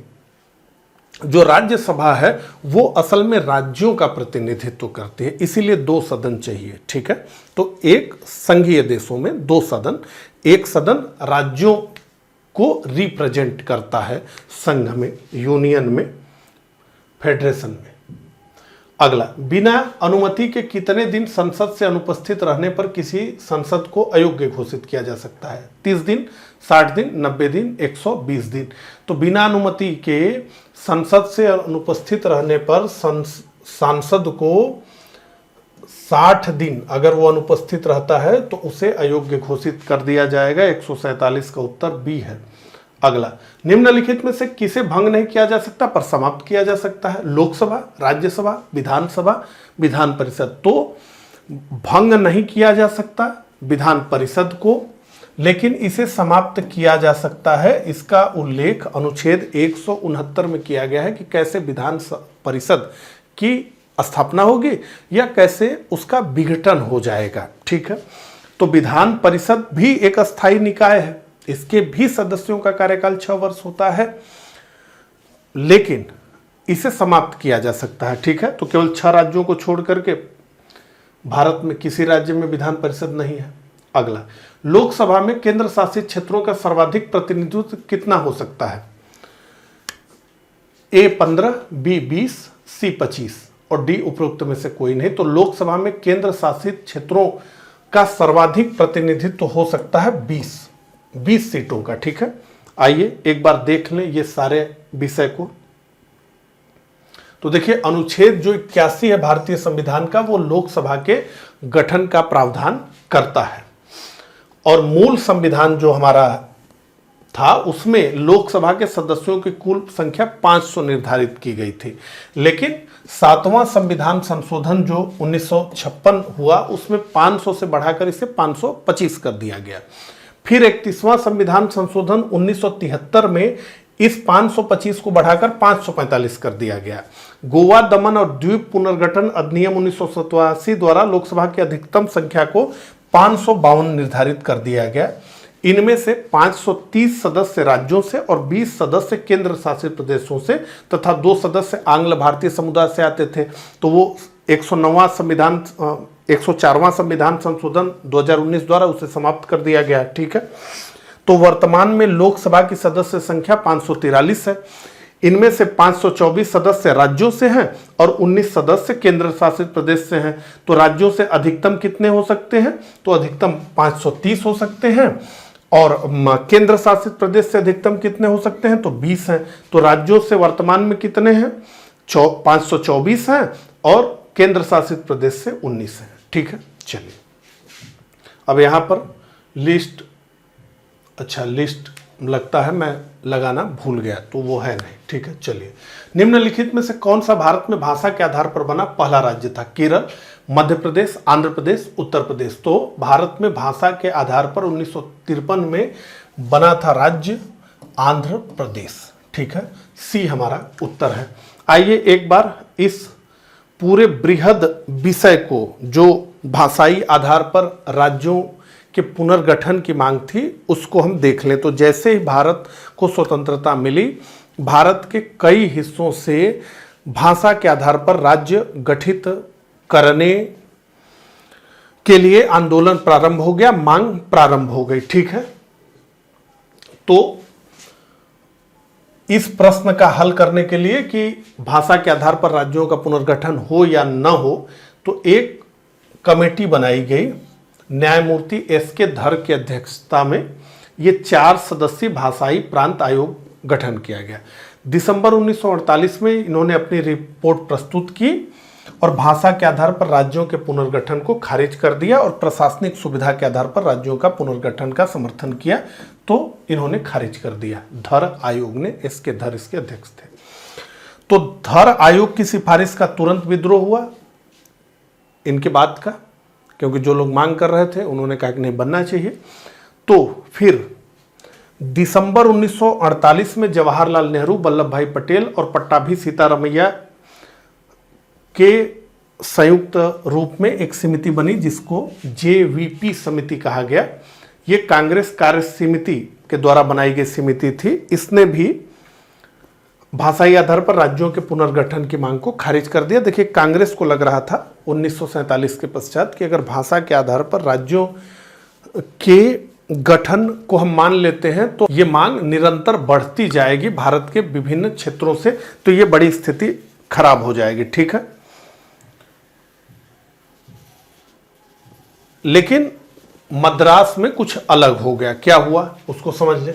जो राज्यसभा है वो असल में राज्यों का प्रतिनिधित्व करती है, इसीलिए 2 सदन चाहिए, ठीक है। तो एक संघीय देशों में 2 सदन, एक सदन राज्यों को रिप्रेजेंट करता है संघ में, यूनियन में, फेडरेशन में। अगला, बिना अनुमति के कितने दिन संसद से अनुपस्थित रहने पर किसी संसद को अयोग्य घोषित किया जा सकता है? 30 दिन, 60 दिन, 90 दिन, 120 दिन। तो बिना अनुमति के संसद से अनुपस्थित रहने पर सांसद को 60 दिन अगर वो अनुपस्थित रहता है तो उसे अयोग्य घोषित कर दिया जाएगा। 147 का उत्तर बी है। अगला, निम्नलिखित में से किसे भंग नहीं किया जा सकता पर समाप्त किया जा सकता है? लोकसभा, राज्यसभा, विधानसभा, विधान परिषद। तो भंग नहीं किया जा सकता विधान परिषद को, लेकिन इसे समाप्त किया जा सकता है। इसका उल्लेख अनुच्छेद 169 में किया गया है कि कैसे विधान परिषद की स्थापना होगी या कैसे उसका विघटन हो जाएगा, ठीक है। तो विधान परिषद भी एक अस्थायी निकाय है, इसके भी सदस्यों का कार्यकाल 6 वर्ष होता है, लेकिन इसे समाप्त किया जा सकता है, ठीक है। तो केवल 6 राज्यों को छोड़ करके भारत में किसी राज्य में विधान परिषद नहीं है। अगला, लोकसभा में केंद्र शासित क्षेत्रों का सर्वाधिक प्रतिनिधित्व कितना हो सकता है? A 15, B 20, C 25 और D उपरोक्त में से कोई नहीं। तो लोकसभा में केंद्र शासित क्षेत्रों का सर्वाधिक प्रतिनिधित्व हो सकता है 20 सीटों का, ठीक है। आइए एक बार देख लें ये सारे विषय को। तो देखिए, अनुच्छेद जो 81 है भारतीय संविधान का, वो लोकसभा के गठन का प्रावधान करता है, और मूल संविधान जो हमारा था उसमें लोकसभा के सदस्यों की कुल संख्या 500 निर्धारित की गई थी। लेकिन 7वां संविधान संशोधन जो 1956 हुआ उसमें 500 से बढ़ाकर इसे 525 कर दिया गया। फिर 31वां संविधान संशोधन 1973 में इस 525 को बढ़ाकर 545 कर दिया गया। गोवा, दमन और द्वीप पुनर्गठन अधिनियम 1987 द्वारा लोकसभा की अधिकतम संख्या को 552 निर्धारित कर दिया गया। इनमें से 530 सदस्य राज्यों से और 20 सदस्य केंद्र शासित प्रदेशों से तथा 2 सदस्य आंग्ल भारतीय समुदाय से आते थे। तो वो 104वां संविधान संशोधन 2019 द्वारा उसे समाप्त कर दिया गया, ठीक है। तो वर्तमान में लोकसभा की सदस्य संख्या 543 है। इनमें से 524 सदस्य राज्यों से हैं और 19 सदस्य केंद्र शासित प्रदेश से हैं। तो राज्यों से अधिकतम कितने हो सकते हैं? तो अधिकतम 530 हो सकते हैं और केंद्र शासित प्रदेश से अधिकतम कितने हो सकते हैं, तो 20 हैं। तो राज्यों से वर्तमान में कितने हैं, 524 हैं, और केंद्र शासित प्रदेश से 19 हैं। ठीक है, चलिए अब यहां पर लिस्ट, अच्छा लिस्ट लगता है मैं लगाना भूल गया, तो वो है नहीं। ठीक है, चलिए निम्नलिखित में से कौन सा भारत में भाषा के आधार पर बना पहला राज्य था, केरल, मध्य प्रदेश, आंध्र प्रदेश, उत्तर प्रदेश। तो भारत में भाषा के आधार पर 1953 में बना था राज्य आंध्र प्रदेश। ठीक है, सी हमारा उत्तर है। आइए एक बार इस पूरे बृहद विषय को, जो भाषाई आधार पर राज्यों के पुनर्गठन की मांग थी, उसको हम देख लें। तो जैसे ही भारत को स्वतंत्रता मिली, भारत के कई हिस्सों से भाषा के आधार पर राज्य गठित करने के लिए आंदोलन प्रारंभ हो गया, मांग प्रारंभ हो गई। ठीक है, तो इस प्रश्न का हल करने के लिए कि भाषा के आधार पर राज्यों का पुनर्गठन हो या न हो, तो एक कमेटी बनाई गई, न्यायमूर्ति एस.के. धर की अध्यक्षता में। ये 4 सदस्यीय भाषाई प्रांत आयोग गठन किया गया। दिसंबर 1948 में इन्होंने अपनी रिपोर्ट प्रस्तुत की और भाषा के आधार पर राज्यों के पुनर्गठन को खारिज कर दिया और प्रशासनिक सुविधा के आधार पर राज्यों का पुनर्गठन का समर्थन किया, तो इन्होंने खारिज कर दिया। धर आयोग ने, एस.के. धर इसके अध्यक्ष थे। तो धर आयोग की सिफारिश का तुरंत विद्रोह हुआ इनके बाद का, क्योंकि जो लोग मांग कर रहे थे उन्होंने कहा कि नहीं बनना चाहिए। तो फिर दिसंबर 1948 में जवाहरलाल नेहरू, वल्लभ भाई पटेल और पट्टाभी सीतारमैया के संयुक्त रूप में एक समिति बनी, जिसको जेवीपी समिति कहा गया। ये कांग्रेस कार्य समिति के द्वारा बनाई गई समिति थी। इसने भी भाषाई आधार पर राज्यों के पुनर्गठन की मांग को खारिज कर दिया। देखिए, कांग्रेस को लग रहा था 1947 के पश्चात कि अगर भाषा के आधार पर राज्यों के गठन को हम मान लेते हैं तो ये मांग निरंतर बढ़ती जाएगी भारत के विभिन्न क्षेत्रों से, तो ये बड़ी स्थिति खराब हो जाएगी। ठीक है, लेकिन मद्रास में कुछ अलग हो गया। क्या हुआ उसको समझ लें।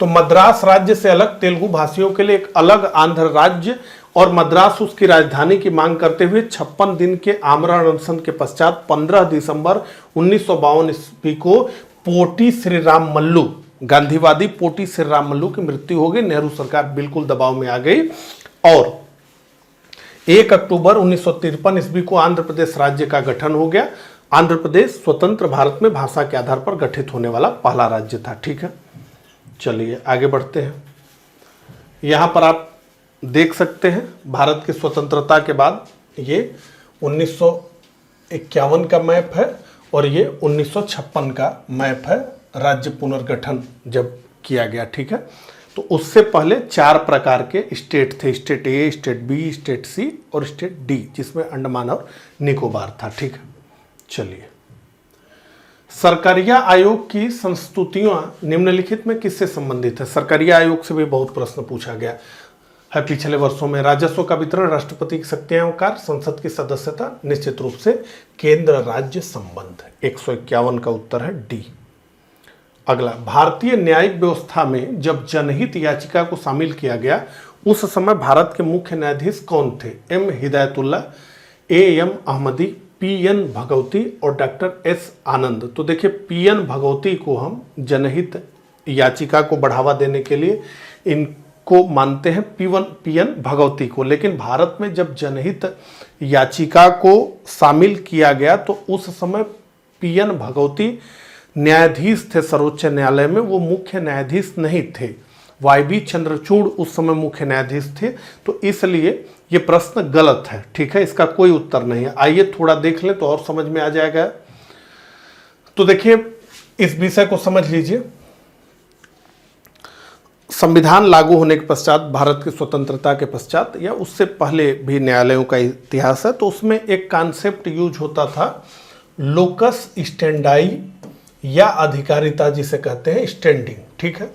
तो मद्रास राज्य से अलग तेलुगु भाषियों के लिए एक अलग आंध्र राज्य और मद्रास उसकी राजधानी की मांग करते हुए 56 दिन के आमरण अनशन के पश्चात 15 दिसंबर 1952 ईस्वी को पोटी श्रीराम मल्लू, गांधीवादी पोटी श्रीराम मल्लू की मृत्यु हो गई। नेहरू सरकार बिल्कुल दबाव में आ गई और 1 अक्टूबर 1953 ईस्वी को आंध्र प्रदेश राज्य का गठन हो गया। आंध्र प्रदेश स्वतंत्र भारत में भाषा के आधार पर गठित होने वाला पहला राज्य था। ठीक है, चलिए आगे बढ़ते हैं। यहां पर आप देख सकते हैं भारत की स्वतंत्रता के बाद ये 1951 का मैप है और ये 1956 का मैप है, राज्य पुनर्गठन जब किया गया। ठीक है, तो उससे पहले 4 प्रकार के स्टेट थे, state A, state B, state सी और स्टेट डी, जिसमें अंडमान और निकोबार था। ठीक है, चलिए सरकारिया आयोग की संस्तुतियां निम्नलिखित में किससे संबंधित है। सरकारिया आयोग से भी बहुत प्रश्न पूछा गया है पिछले वर्षों में। राजस्व का वितरण, राष्ट्रपति की शक्तियां, संसद की सदस्यता, निश्चित रूप से केंद्र राज्य संबंध। 151 का उत्तर है डी। अगला, भारतीय न्यायिक व्यवस्था में जब जनहित याचिका को शामिल किया गया उस समय भारत के मुख्य न्यायाधीश कौन थे। M Hidayatullah, M Ahmadi, P N. Bhagwati और डॉक्टर एस. आनंद। तो देखिए, पी.एन. भगवती को हम जनहित याचिका को बढ़ावा देने के लिए इनको मानते हैं, पी.एन. भगवती को। लेकिन भारत में जब जनहित याचिका को शामिल किया गया तो उस समय पी.एन. भगवती न्यायाधीश थे सर्वोच्च न्यायालय में, वो मुख्य न्यायाधीश नहीं थे। वाई.बी. चंद्रचूड़ उस समय मुख्य न्यायाधीश थे, तो इसलिए ये प्रश्न गलत है। ठीक है, इसका कोई उत्तर नहीं है। आइए थोड़ा देख लें तो और समझ में आ जाएगा। तो देखिए, इस विषय को समझ लीजिए। संविधान लागू होने के पश्चात, भारत की स्वतंत्रता के पश्चात या उससे पहले भी न्यायालयों का इतिहास है, तो उसमें एक कॉन्सेप्ट यूज होता था, लोकस स्टैंडाई या अधिकारिता, जिसे कहते हैं स्टैंडिंग। ठीक है,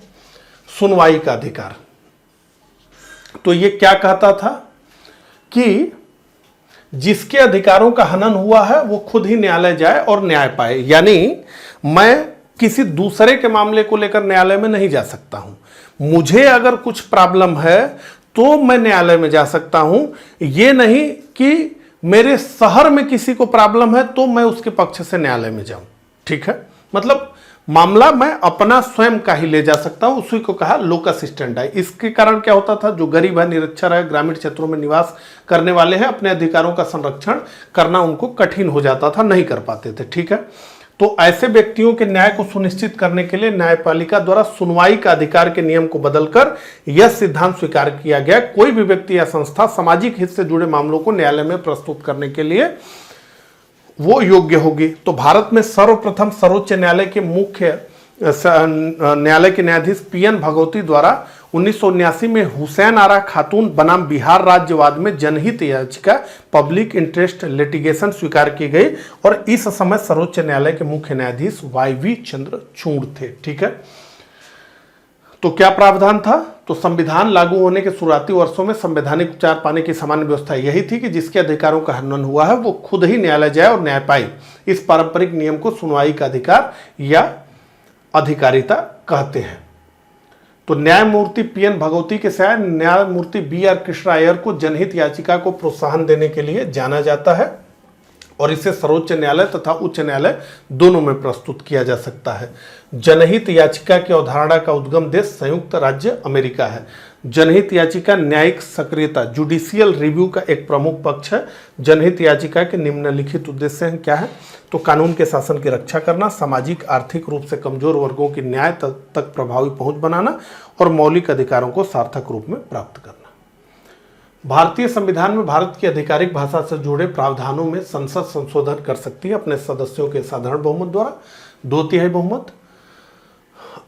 सुनवाई का अधिकार। तो ये क्या कहता था कि जिसके अधिकारों का हनन हुआ है वो खुद ही न्यायालय जाए और न्याय पाए। यानी मैं किसी दूसरे के मामले को लेकर न्यायालय में नहीं जा सकता हूं। मुझे अगर कुछ प्रॉब्लम है तो मैं न्यायालय में जा सकता हूं, ये नहीं कि मेरे शहर में किसी को प्रॉब्लम है तो मैं उसके पक्ष से न्यायालय में जाऊं। ठीक है, मतलब मामला मैं अपना स्वयं का ही ले जा सकता हूं, उसी को कहा लोकस स्टैंडाई। इसके कारण क्या होता था, जो गरीब है, निरक्षर है, ग्रामीण क्षेत्रों में निवास करने वाले हैं, अपने अधिकारों का संरक्षण करना उनको कठिन हो जाता था, नहीं कर पाते थे। ठीक है, तो ऐसे व्यक्तियों के न्याय को सुनिश्चित करने के लिए न्यायपालिका द्वारा सुनवाई का अधिकार के नियम को बदलकर यह सिद्धांत स्वीकार किया गया, कोई भी व्यक्ति या संस्था सामाजिक हित से जुड़े मामलों को न्यायालय में प्रस्तुत करने के लिए वो योग्य होगी। तो भारत में सर्वप्रथम सर्वोच्च न्यायालय के मुख्य न्यायालय के न्यायाधीश पीएन भगवती द्वारा 1979 में हुसैन आरा खातून बनाम बिहार राज्यवाद में जनहित याचिका पब्लिक इंटरेस्ट लिटिगेशन स्वीकार की गई और इस समय सर्वोच्च न्यायालय के मुख्य न्यायाधीश वाईवी चंद्रचूड़ थे। ठीक है, तो क्या प्रावधान था, तो संविधान लागू होने के शुरुआती वर्षों में संवैधानिक उपचार पाने की सामान्य व्यवस्था यही थी कि जिसके अधिकारों का हनन हुआ है वो खुद ही न्यायालय जाए और न्याय पाए। इस पारंपरिक नियम को सुनवाई का अधिकार या अधिकारिता कहते हैं। तो न्यायमूर्ति पीएन भगवती के साथ न्यायमूर्ति बीआर कृष्णा अय्यर को जनहित याचिका को प्रोत्साहन देने के लिए जाना जाता है और इसे सर्वोच्च न्यायालय तथा उच्च न्यायालय दोनों में प्रस्तुत किया जा सकता है। जनहित याचिका की अवधारणा का उद्गम देश संयुक्त राज्य अमेरिका है। जनहित याचिका न्यायिक सक्रियता जुडिशियल रिव्यू का एक प्रमुख पक्ष है। जनहित याचिका के निम्नलिखित उद्देश्य हैं, क्या है, तो कानून के शासन की रक्षा करना, सामाजिक आर्थिक रूप से कमजोर वर्गों की न्याय तक प्रभावी पहुंच बनाना और मौलिक अधिकारों को सार्थक रूप में प्राप्त करना। भारतीय संविधान में भारत की आधिकारिक भाषा से जुड़े प्रावधानों में संसद संशोधन कर सकती है अपने सदस्यों के साधारण बहुमत द्वारा, 2/3 बहुमत,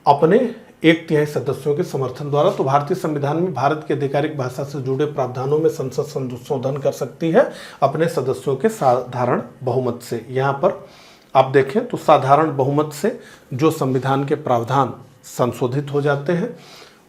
अपने 1/3 सदस्यों के समर्थन द्वारा। तो भारतीय संविधान में भारत की आधिकारिक भाषा से जुड़े प्रावधानों में संसद संशोधन कर सकती है अपने सदस्यों के साधारण बहुमत से। यहाँ पर आप देखें तो साधारण बहुमत से जो संविधान के प्रावधान संशोधित हो जाते हैं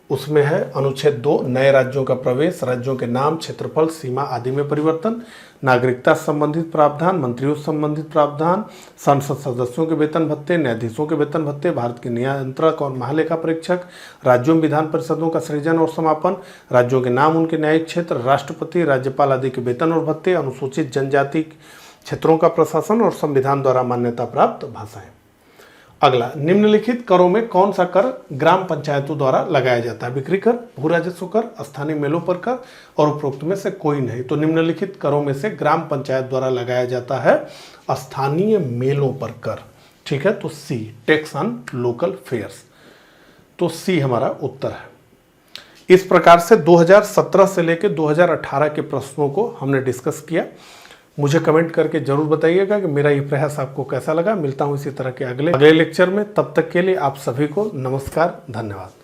उसमें है अनुच्छेद 2 नए राज्यों का प्रवेश, राज्यों के नाम, क्षेत्रफल, सीमा आदि में परिवर्तन, नागरिकता संबंधित प्रावधान, मंत्रियों संबंधित प्रावधान, संसद सदस्यों के वेतन भत्ते, न्यायाधीशों के वेतन भत्ते, भारत के नियंत्रक और महालेखा परीक्षक, राज्यों में विधान परिषदों का सृजन और समापन, राज्यों के नाम, उनके न्यायिक क्षेत्र, राष्ट्रपति, राज्यपाल आदि के वेतन और भत्ते, अनुसूचित जनजाति क्षेत्रों का प्रशासन और संविधान द्वारा मान्यता प्राप्त भाषाएं। अगला, निम्नलिखित करों में कौन सा कर ग्राम पंचायतों द्वारा लगाया जाता है, बिक्री कर, भू राजस्व कर, स्थानीय मेलों पर कर और उपरोक्त में से कोई नहीं। तो निम्नलिखित करों में से ग्राम पंचायत द्वारा लगाया जाता है स्थानीय मेलों पर कर। ठीक है, तो सी टैक्स ऑन लोकल फेयर्स, तो सी हमारा उत्तर है। इस प्रकार से 2017 से लेकर 2018 के प्रश्नों को हमने डिस्कस किया। मुझे कमेंट करके जरूर बताइएगा कि मेरा ये प्रयास आपको कैसा लगा। मिलता हूं इसी तरह के अगले लेक्चर में, तब तक के लिए आप सभी को नमस्कार, धन्यवाद।